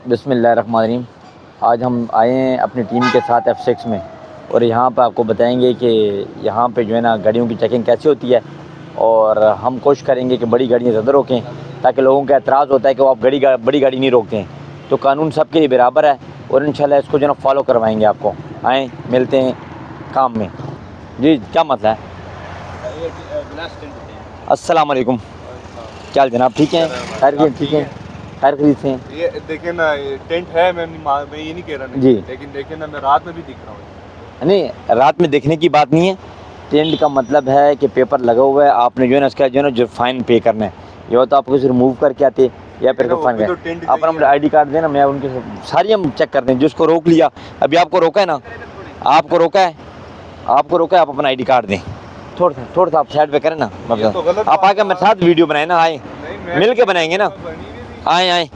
बिस्मिल्लाहिर्रहमानिर्रहीम। आज हम आए हैं अपनी टीम के साथ F6 में और यहाँ पर आपको बताएंगे कि यहाँ पे जो है ना गाड़ियों की चेकिंग कैसे होती है और हम कोशिश करेंगे कि बड़ी गाड़ियाँ ज़्यादा रोकें, ताकि लोगों का एतराज़ होता है कि वो आप बड़ी गाड़ी नहीं रोकते हैं। तो कानून सबके लिए बराबर है और इंशाल्लाह इसको जो है ना फॉलो करवाएंगे आपको। आएँ मिलते हैं काम में। जी क्या मसला है? अस्सलाम वालेकुम। क्या हाल जनाब, ठीक हैं? खैर ठीक हैं? खैर खरीद से हैं? ये देखें ना, ये टेंट है। मैं ये नहीं कह रहा नहीं, जी, लेकिन देखें ना, मैं रात में भी दिख रहा हूँ। नहीं रात में देखने की बात नहीं है। टेंट का मतलब है कि पेपर लगा हुआ है, आपने जो है ना इसका जो है ना जो फ़ाइन पे करना है। ये तो आपको सिर्फ रिमूव करके आते या फिर फाइन तो है। अपना मुझे ID कार्ड देना, मैं उनके सारी हम चेक करते हैं। जिसको रोक लिया, अभी आपको रोका है ना, आपको रोका है, आप अपना ID कार्ड दें। थोड़ा सा आप साइड पे करें ना, मतलब आप आके मेरे साथ वीडियो बनाए ना, आए मिल के बनाएंगे ना, आए